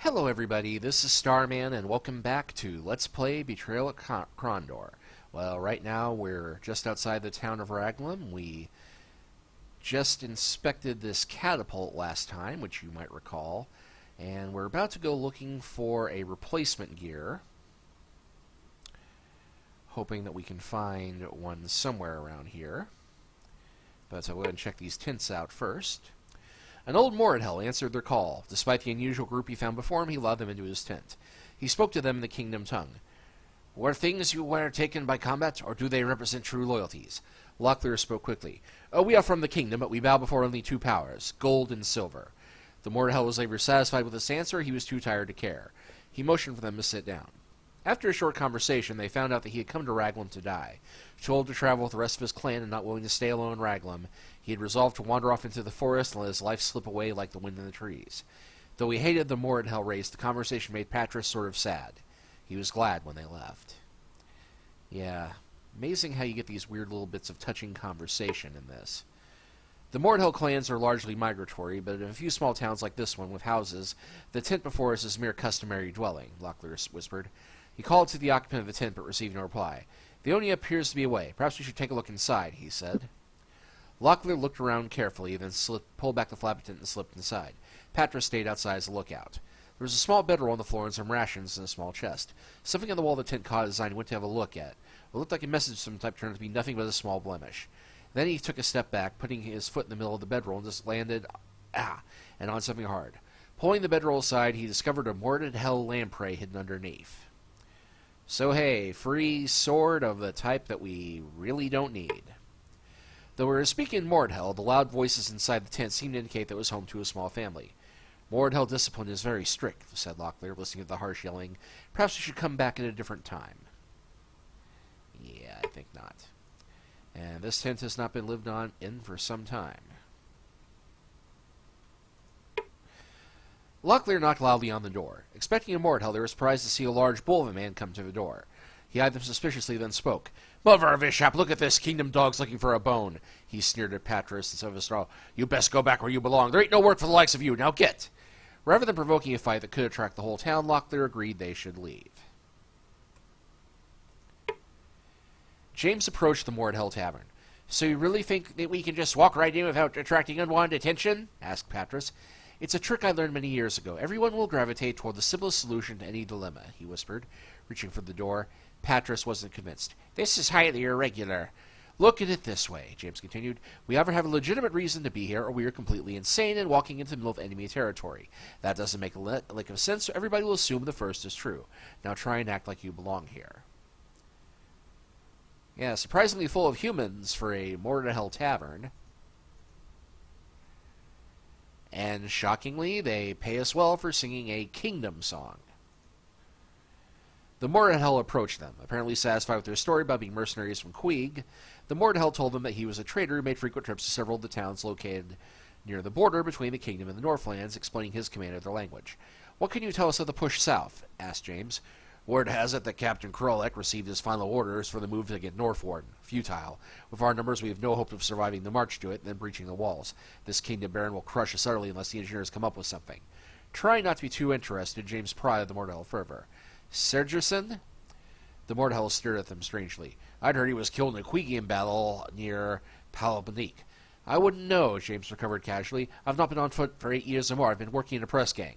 Hello everybody, this is Starman and welcome back to Let's Play Betrayal at Krondor. Well, right now we're just outside the town of Raglan. We just inspected this catapult last time, which you might recall, and we're about to go looking for a replacement gear, hoping that we can find one somewhere around here. But I'll go ahead and check these tents out first. An old Moradhel answered their call. Despite the unusual group he found before him, he allowed them into his tent. He spoke to them in the kingdom tongue. Were things you were taken by combat, or do they represent true loyalties? Locklear spoke quickly. Oh, we are from the kingdom, but we bow before only two powers, gold and silver. The Moradhel was later satisfied with this answer. He was too tired to care. He motioned for them to sit down. After a short conversation, they found out that he had come to Raglan to die. Told to travel with the rest of his clan and not willing to stay alone in Raglan, he had resolved to wander off into the forest and let his life slip away like the wind in the trees. Though he hated the Moradhel race, the conversation made Patras sort of sad. He was glad when they left. Yeah, amazing how you get these weird little bits of touching conversation in this. The Moradhel clans are largely migratory, but in a few small towns like this one with houses, the tent before us is mere customary dwelling, Locklear whispered. He called to the occupant of the tent, but received no reply. The Oni appears to be away. Perhaps we should take a look inside, he said. Locklear looked around carefully, then pulled back the flap of the tent and slipped inside. Patras stayed outside as a lookout. There was a small bedroll on the floor and some rations in a small chest. Something on the wall of the tent caught his eye and he went to have a look at it. What looked like a message of some type turned out to be nothing but a small blemish. Then he took a step back, putting his foot in the middle of the bedroll, and just landed, and on something hard. Pulling the bedroll aside, he discovered a Moradhel lamprey hidden underneath. So hey, free sword of the type that we really don't need. Though we were speaking in Moradhel, the loud voices inside the tent seemed to indicate that it was home to a small family. Moradhel discipline is very strict, said Locklear, listening to the harsh yelling. Perhaps we should come back at a different time. Yeah, I think not. And this tent has not been lived in for some time. Locklear knocked loudly on the door. Expecting a Moradhel, they were surprised to see a large bull of a man come to the door. He eyed them suspiciously, then spoke. Mother of Ishap, look at this. Kingdom dog's looking for a bone. He sneered at Patras and some of his straw. You best go back where you belong. There ain't no work for the likes of you. Now get! Rather than provoking a fight that could attract the whole town, Locklear agreed they should leave. James approached the Moradhel tavern. So you really think that we can just walk right in without attracting unwanted attention? Asked Patras. It's a trick I learned many years ago. Everyone will gravitate toward the simplest solution to any dilemma, he whispered, reaching for the door. Patras wasn't convinced. This is highly irregular. Look at it this way, James continued. We either have a legitimate reason to be here, or we are completely insane and walking into the middle of enemy territory. That doesn't make a lick of sense, so everybody will assume the first is true. Now try and act like you belong here. Yeah, surprisingly full of humans for a Moradhel tavern. And shockingly, they pay us well for singing a kingdom song. The Moradhel approached them, apparently satisfied with their story about being mercenaries from Queeg. The Moradhel told them that he was a trader who made frequent trips to several of the towns located near the border between the kingdom and the Northlands, explaining his command of their language. What can you tell us of the push south? Asked James. Word has it that Captain Krolek received his final orders for the move to get northward. Futile. With our numbers, we have no hope of surviving the march to it and then breaching the walls. This kingdom baron will crush us utterly unless the engineers come up with something. Trying not to be too interested, James pried the Moradhel fervor. Sergerson? The Moradhel stared at them strangely. I'd heard he was killed in a Queegian battle near Palabonique. I wouldn't know, James recovered casually. I've not been on foot for 8 years or more. I've been working in a press gang.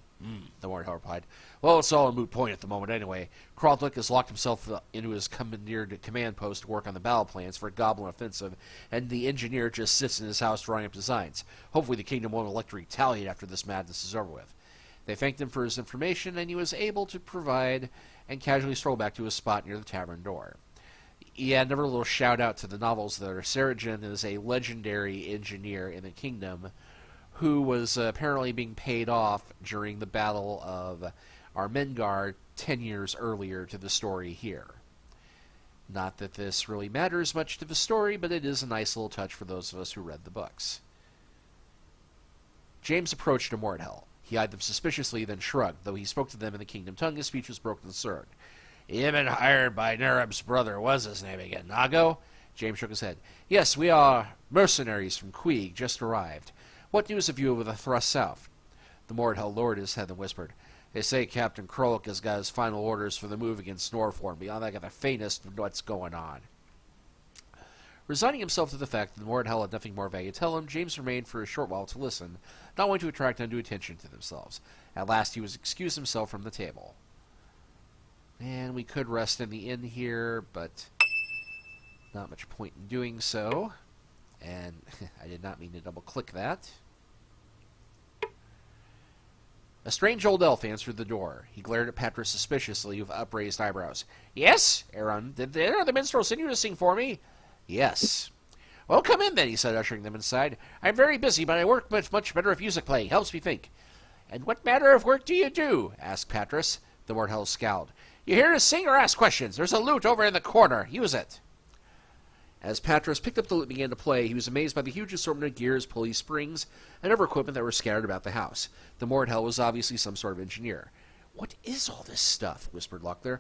The Moradhel replied. Well, it's all a moot point at the moment anyway. Krondor has locked himself into his commandeered command post to work on the battle plans for a goblin offensive, and the engineer just sits in his house drawing up designs. Hopefully the kingdom won't elect to retaliate after this madness is over with. They thanked him for his information, and he was able to provide, and casually strolled back to his spot near the tavern door. Yeah, another little shout-out to the novels there. Sarajin is a legendary engineer in the kingdom who was apparently being paid off during the Battle of Armengar 10 years earlier to the story here. Not that this really matters much to the story, but it is a nice little touch for those of us who read the books. James approached a Moradhel. He eyed them suspiciously, then shrugged. Though he spoke to them in the kingdom tongue, his speech was broken and slurred. You've been hired by Nerab's brother. What's his name again? Nago? James shook his head. Yes, we are mercenaries from Queeg, just arrived. What news have you of the thrust south? The Moradhel lowered his head and whispered, They say Captain Krolik has got his final orders for the move against Norform. Beyond that, I got the faintest of what's going on. Resigning himself to the fact that the Mordhell had nothing more vague to tell him, James remained for a short while to listen, not wanting to attract undue attention to themselves. At last, he was excused himself from the table. And we could rest in the inn here, but not much point in doing so. And I did not mean to double-click that. A strange old elf answered the door. He glared at Patras suspiciously with upraised eyebrows. "Yes, Aaron, did the minstrel send you to sing for me?" "Yes." "Well, come in then," he said, ushering them inside. "I'm very busy, but I work much better if music playing helps me think." "And what manner of work do you do?" asked Patras. The Mordhell scowled. "You here to sing or ask questions? There's a lute over in the corner. Use it." As Patras picked up the lute and began to play, he was amazed by the huge assortment of gears, pulleys, springs, and other equipment that were scattered about the house. The Mordhell was obviously some sort of engineer. "What is all this stuff?" whispered Locklear.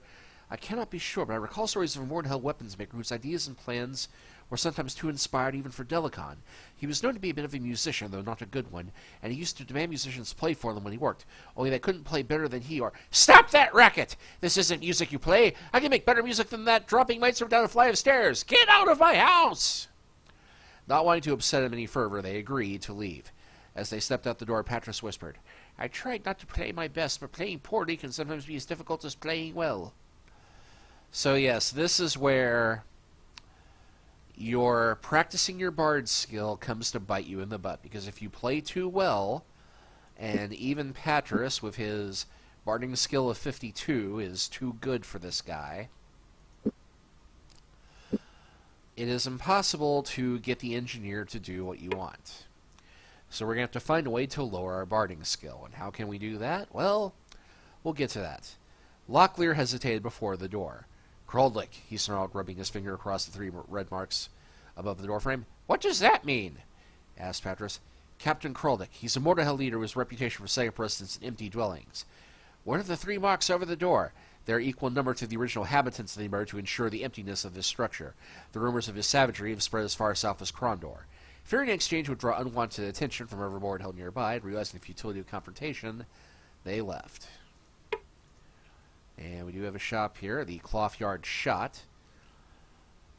"I cannot be sure, but I recall stories of a Mordhell weapons maker whose ideas and plans were sometimes too inspired even for Delicon. He was known to be a bit of a musician, though not a good one, and he used to demand musicians play for them when he worked, only they couldn't play better than he or— "Stop that racket! This isn't music you play! I can make better music than that, dropping mites from down a flight of stairs! Get out of my house!" Not wanting to upset him any further, they agreed to leave. As they stepped out the door, Patras whispered, "I tried not to play my best, but playing poorly can sometimes be as difficult as playing well." So yes, this is where your practicing your bard skill comes to bite you in the butt, because if you play too well, and even Patras with his barding skill of 52 is too good for this guy, it is impossible to get the engineer to do what you want. So we're going to have to find a way to lower our barding skill. And how can we do that? Well, we'll get to that. Locklear hesitated before the door. "Krolik," he snarled, rubbing his finger across the 3 red marks above the doorframe. "What does that mean?" asked Patras. "Captain Krolik. He's a Mordhell leader with a reputation for setting up residence in empty dwellings." "What are the 3 marks over the door?" "They're equal in number to the original inhabitants of the Emer to ensure the emptiness of this structure. The rumors of his savagery have spread as far south as Krondor. Fearing an exchange would draw unwanted attention from every Mordhell nearby, and realizing the futility of confrontation, they left. And we do have a shop here, the Cloth-Yard Shot.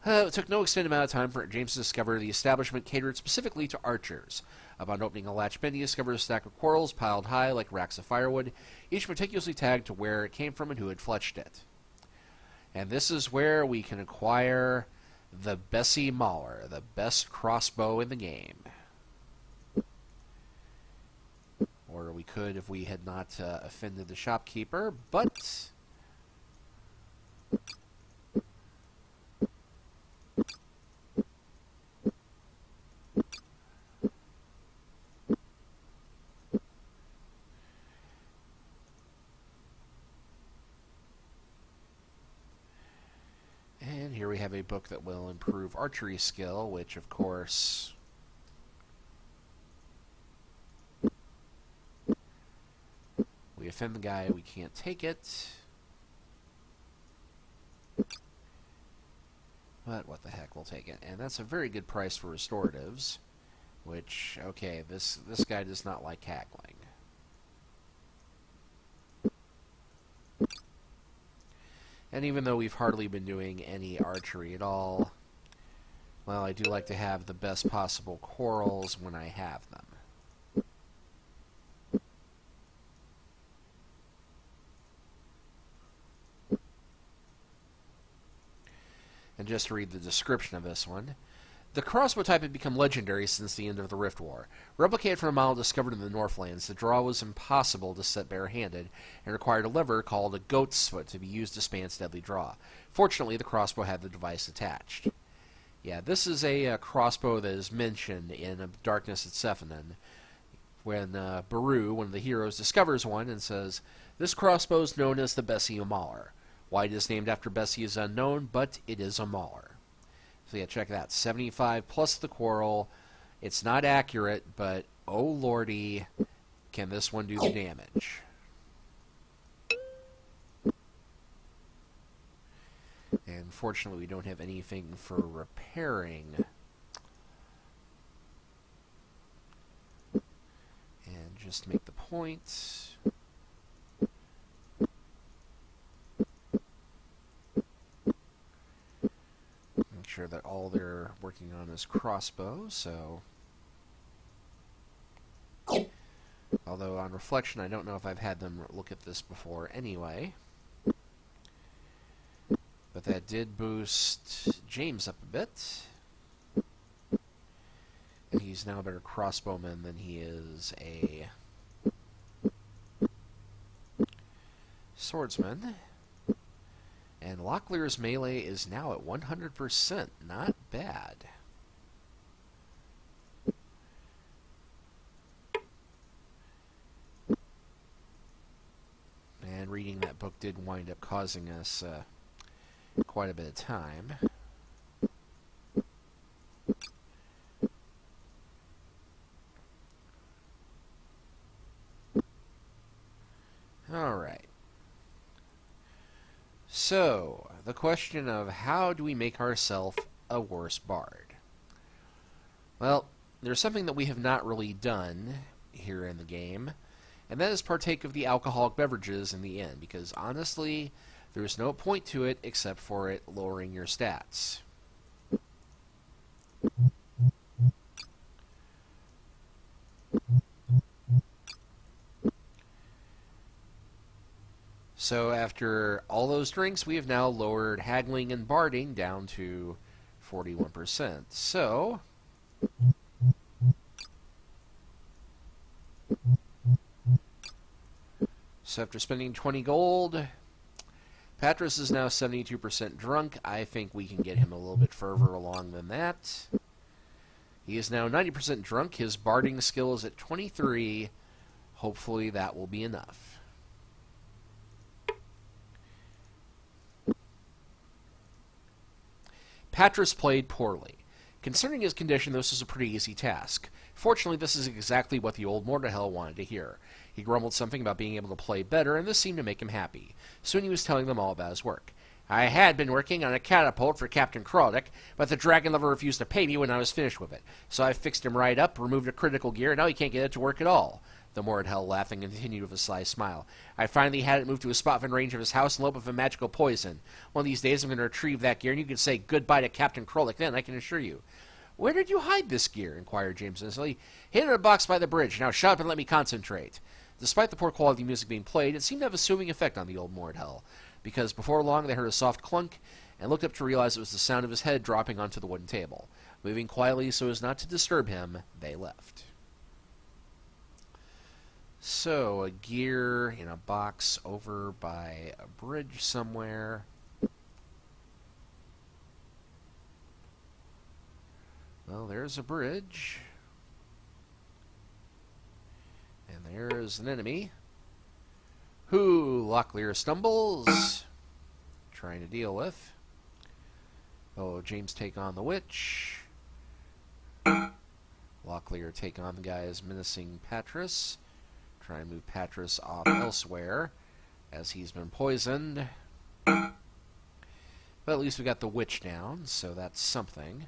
It took no extended amount of time for James to discover the establishment catered specifically to archers. Upon opening a latch bin, he discovered a stack of quarrels piled high like racks of firewood, each meticulously tagged to where it came from and who had fletched it. And this is where we can acquire the Bessie Mauler, the best crossbow in the game. Or we could if we had not offended the shopkeeper, but... And here we have a book that will improve archery skill, which, of course, we offend the guy, we can't take it. But what the heck, we'll take it. And that's a very good price for restoratives, which, okay, this guy does not like haggling. And even though we've hardly been doing any archery at all, well, I do like to have the best possible quarrels when I have them. And just to read the description of this one, the crossbow type had become legendary since the end of the Rift War. Replicated from a model discovered in the Northlands, the draw was impossible to set bare-handed, and required a lever called a goat's foot to be used to span its deadly draw. Fortunately, the crossbow had the device attached. Yeah, this is a crossbow that is mentioned in Darkness at Sephinon, when Baru, one of the heroes, discovers one and says, "This crossbow is known as the Bessie Mauler. Why it is named after Bessie is unknown, but it is a Mauler." So yeah, check that. 75 plus the quarrel. It's not accurate, but oh lordy, can this one do the damage. And fortunately, we don't have anything for repairing. And just make the point. sure that all they're working on is crossbow, so... Although, on reflection, I don't know if I've had them look at this before anyway. But that did boost James up a bit. And he's now a better crossbowman than he is a swordsman. And Locklear's melee is now at 100%. Not bad. And reading that book did wind up causing us quite a bit of time. Alright. So, the question of how do we make ourselves a worse bard? Well, there's something that we have not really done here in the game, and that is partake of the alcoholic beverages in the inn, because honestly, there's no point to it except for it lowering your stats. So after all those drinks, we have now lowered haggling and barding down to 41%. So after spending 20 gold, Patras is now 72% drunk. I think we can get him a little bit further along than that. He is now 90% drunk. His barding skill is at 23. Hopefully that will be enough. Patras played poorly. Concerning his condition, this was a pretty easy task. Fortunately, this is exactly what the old Mortahel wanted to hear. He grumbled something about being able to play better, and this seemed to make him happy. Soon he was telling them all about his work. I had been working on a catapult for Captain Krondor, but the dragon lover refused to pay me when I was finished with it. So I fixed him right up, removed a critical gear, and now he can't get it to work at all. The Mortahel laughed and continued with a sly smile. I finally had it moved to a spot within range of his house and load with a magical poison. One of these days I'm going to retrieve that gear, and you can say goodbye to Captain Krondor then, I can assure you. Where did you hide this gear? Inquired James innocently. Hid in a box by the bridge. Now shut up and let me concentrate. Despite the poor quality of music being played, it seemed to have a soothing effect on the old Mortahel, because before long they heard a soft clunk and looked up to realize it was the sound of his head dropping onto the wooden table. Moving quietly so as not to disturb him, they left. So, a gear in a box over by a bridge somewhere. Well, there's a bridge. And there's an enemy who Locklear stumbles, trying to deal with. Oh, James take on the witch. Locklear take on the guys menacing Patras. Try and move Patras off elsewhere, as he's been poisoned. But at least we got the witch down, so that's something.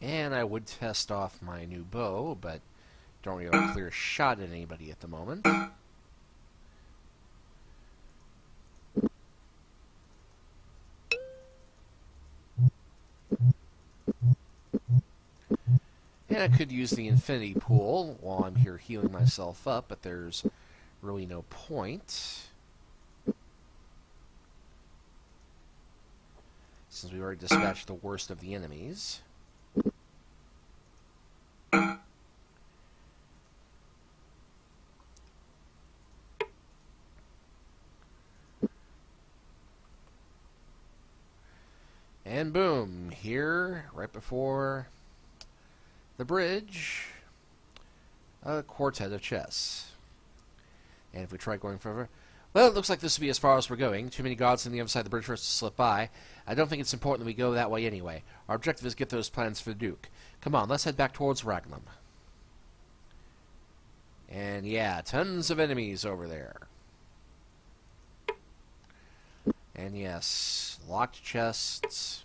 And I would test off my new bow, but don't really have a clear shot at anybody at the moment. And I could use the infinity pool while I'm here healing myself up, but there's really no point, since we've already dispatched the worst of the enemies. And boom, here, right before the bridge, a quartet of chess. And if we try going further, Well, it looks like this will be as far as we're going. Too many gods on the other side of the bridge for us to slip by. I don't think it's important that we go that way anyway. Our objective is to get those plans for the Duke. Come on, let's head back towards Ragnum. And yeah, tons of enemies over there. And yes, locked chests.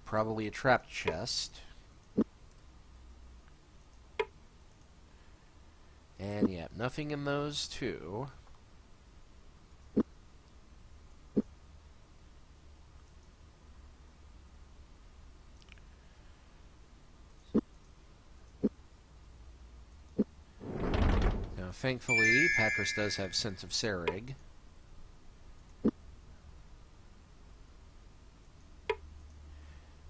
Probably a trapped chest. And yeah, nothing in those two. Now, thankfully, Patras does have Sense of Serig.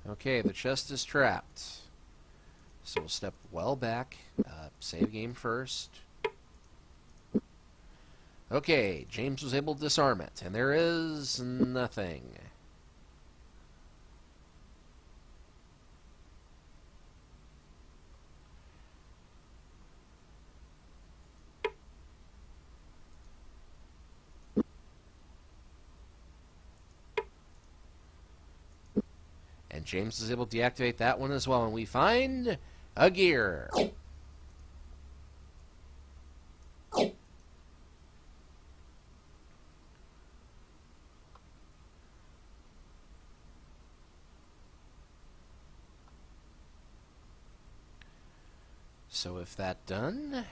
Okay, the chest is trapped. So we'll step well back. Save game first. Okay, James was able to disarm it, and there is nothing. And James is able to deactivate that one as well, and we find a gear. So with that done,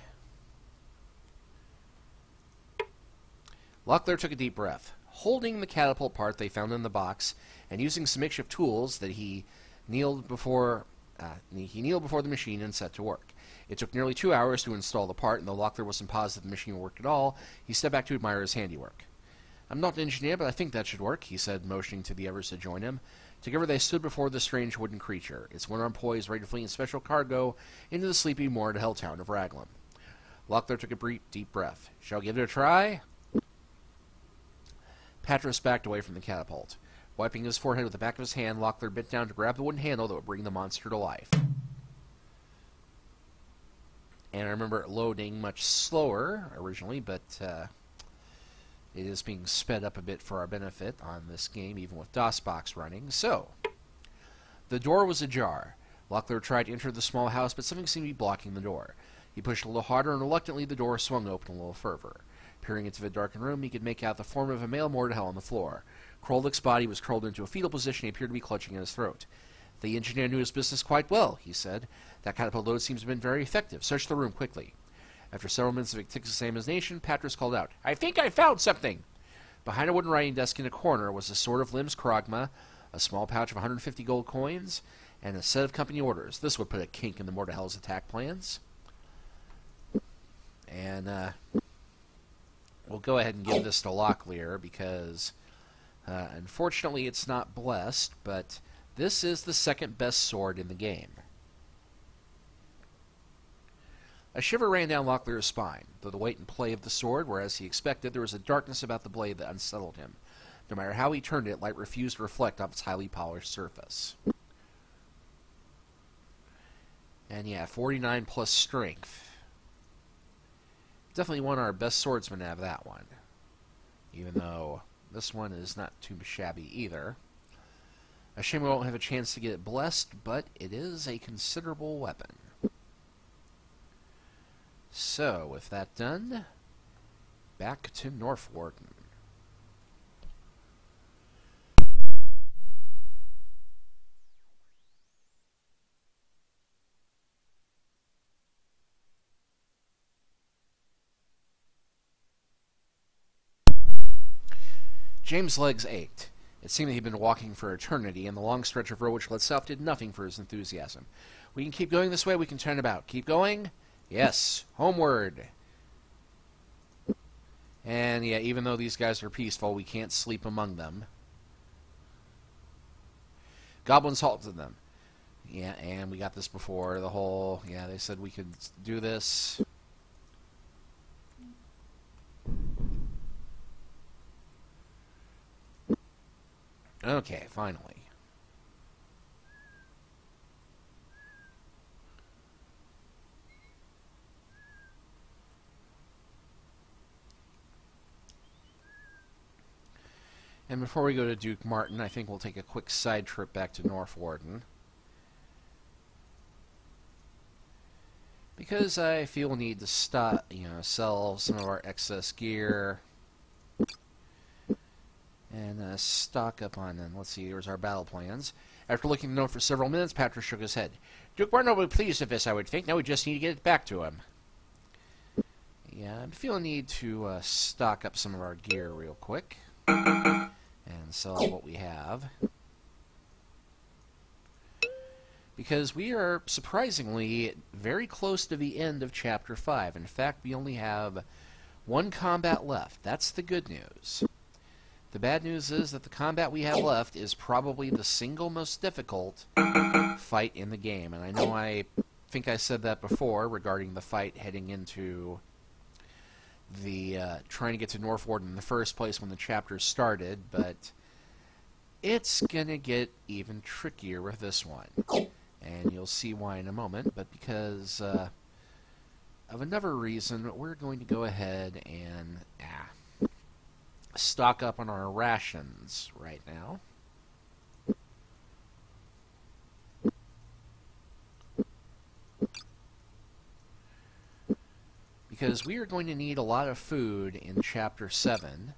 Locklear took a deep breath. Holding the catapult part they found in the box, and using some makeshift tools that he kneeled before the machine and set to work. It took nearly 2 hours to install the part, and though Locklear wasn't positive the machine worked at all, he stepped back to admire his handiwork. "I'm not an engineer, but I think that should work," he said, motioning to the others to join him. Together they stood before the strange wooden creature, its one arm poised ready to flee in special cargo into the sleepy, moored hell town of Raglan. Locklear took a deep breath. "Shall I give it a try?" Patras backed away from the catapult. Wiping his forehead with the back of his hand, Locklear bent down to grab the wooden handle that would bring the monster to life. And I remember it loading much slower originally, but it is being sped up a bit for our benefit on this game, even with DOSBox running. So, the door was ajar. Locklear tried to enter the small house, but something seemed to be blocking the door. He pushed a little harder, and reluctantly the door swung open a little further. Peering into the darkened room, he could make out the form of a male Mordehel on the floor. Krolvik's body was curled into a fetal position. He appeared to be clutching at his throat. "The engineer knew his business quite well," he said. "That catapult load seems to have been very effective. Search the room quickly." After several minutes of examination, Patras called out, "I think I found something!" Behind a wooden writing desk in a corner was a sword of Lim's Krogma, a small pouch of 150 gold coins, and a set of company orders. This would put a kink in the Mordehel's attack plans. And we'll go ahead and give this to Locklear because unfortunately it's not blessed, but this is the second best sword in the game. A shiver ran down Locklear's spine. Though the weight and play of the sword were as he expected, there was a darkness about the blade that unsettled him. No matter how he turned it, light refused to reflect off its highly polished surface. And yeah, 49 plus strength. Definitely one of our best swordsmen to have that one. Even though this one is not too shabby either. A shame we won't have a chance to get it blessed, but it is a considerable weapon. So, with that done, back to Northwarden. James' legs ached. It seemed that he'd been walking for eternity, and the long stretch of road which led south did nothing for his enthusiasm. "We can keep going this way, we can turn about. Keep going?" "Yes, homeward." And yeah, even though these guys are peaceful, we can't sleep among them. Goblins halted them. Yeah, and we got this before. The whole, yeah, they said we could do this. Okay, finally. And before we go to Duke Martin, I think we'll take a quick side trip back to Northwarden, because I feel we need to sell some of our excess gear and stock up on them. Let's see, here's our battle plans. After looking at the note for several minutes, Patrick shook his head. Duke Martin will be pleased with this, I would think. Now we just need to get it back to him. Yeah, I feel a need to stock up some of our gear real quick and sell what we have, because we are surprisingly very close to the end of Chapter 5. In fact, we only have one combat left. That's the good news. The bad news is that the combat we have left is probably the single most difficult fight in the game. And I know I think I said that before regarding the fight heading into the trying to get to Northwarden in the first place when the chapter started, but it's gonna get even trickier with this one, and you'll see why in a moment. But because of another reason, we're going to go ahead and stock up on our rations right now. Because we are going to need a lot of food in Chapter 7.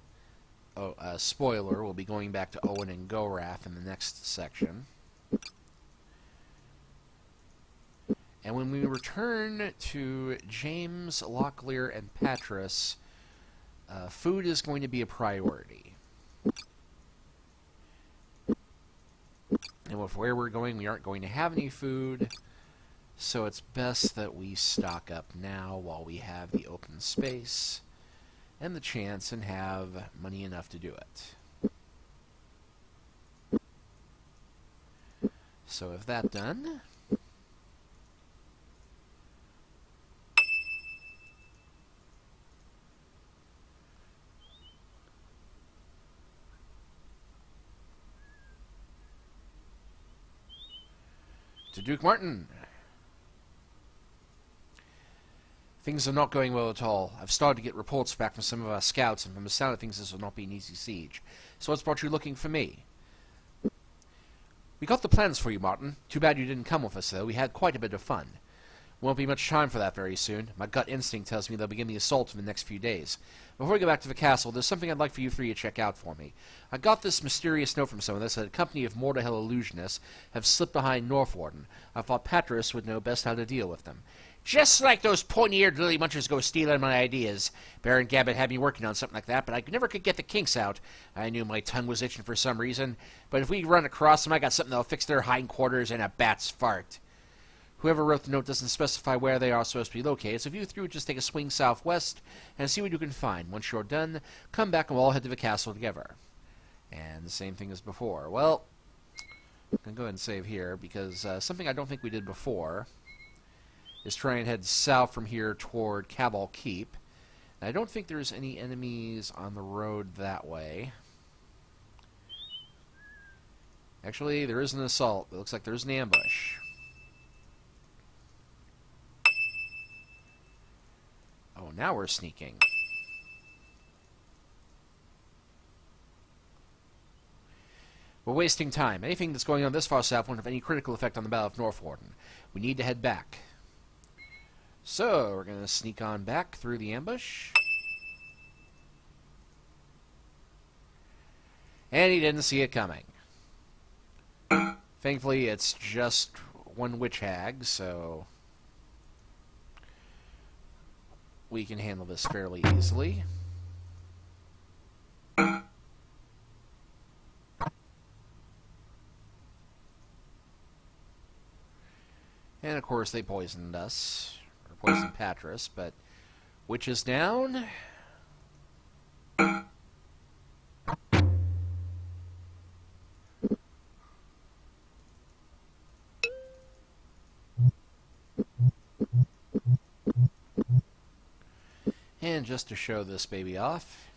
Oh, spoiler, we'll be going back to Owen and Gorath in the next section. And when we return to James, Locklear, and Patras, food is going to be a priority. And with where we're going, we aren't going to have any food, so it's best that we stock up now while we have the open space and the chance and have money enough to do it. So with that done, to Duke Martin. Things are not going well at all. I've started to get reports back from some of our scouts, and from the sound of things, this will not be an easy siege. So what's brought you looking for me? We got the plans for you, Martin. Too bad you didn't come with us, though. We had quite a bit of fun. Won't be much time for that very soon. My gut instinct tells me they'll begin the assault in the next few days. Before we go back to the castle, there's something I'd like for you three to check out for me. I got this mysterious note from someone that said a company of Mortal illusionists have slipped behind Northwarden. I thought Patras would know best how to deal with them. Just like those pointy-eared lily munchers go stealing my ideas. Baron Gabbett had me working on something like that, but I never could get the kinks out. I knew my tongue was itching for some reason, but if we run across them, I got something that'll fix their hindquarters in a bat's fart. Whoever wrote the note doesn't specify where they are supposed to be located, so if you three would just take a swing southwest and see what you can find. Once you're done, come back and we'll all head to the castle together. And the same thing as before. Well, I'm going to go ahead and save here, because something I don't think we did before is try and head south from here toward Cabal Keep. And I don't think there's any enemies on the road that way. Actually, there is an assault. It looks like there's an ambush. Oh, now we're sneaking. We're wasting time. Anything that's going on this far south won't have any critical effect on the Battle of Northwarden. We need to head back. So, we're going to sneak on back through the ambush. And he didn't see it coming. Thankfully, it's just one witch hag, so we can handle this fairly easily. And of course they poisoned us, or poisoned Patras, but witch is down. And just to show this baby off,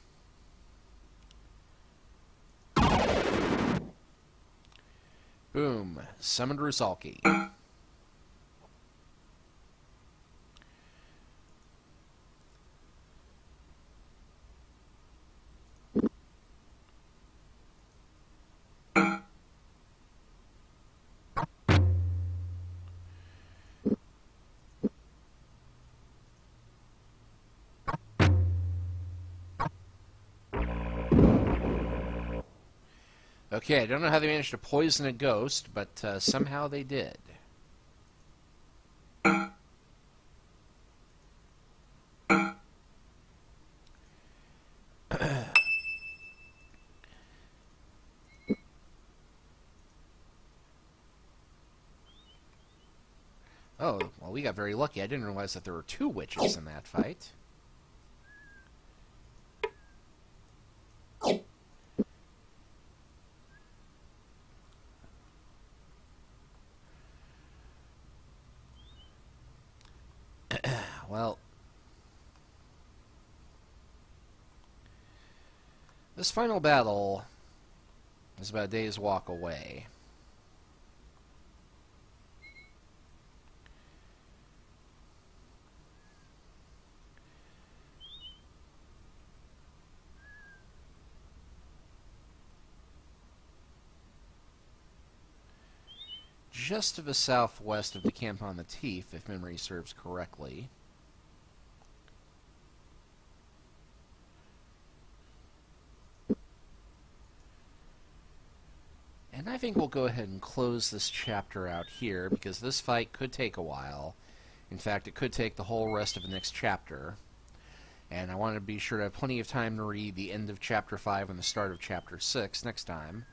boom, summoned Rusalki. Okay, I don't know how they managed to poison a ghost, but somehow they did. Oh, well, we got very lucky. I didn't realize that there were 2 witches in that fight. Well, this final battle is about a day's walk away. Just to the southwest of the Camp on the Teeth, if memory serves correctly. And I think we'll go ahead and close this chapter out here, because this fight could take a while. In fact, it could take the whole rest of the next chapter. And I want to be sure to have plenty of time to read the end of Chapter 5 and the start of Chapter 6 next time.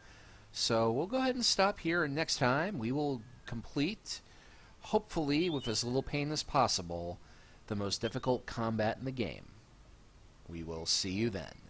So we'll go ahead and stop here, and next time we will complete, hopefully with as little pain as possible, the most difficult combat in the game. We will see you then.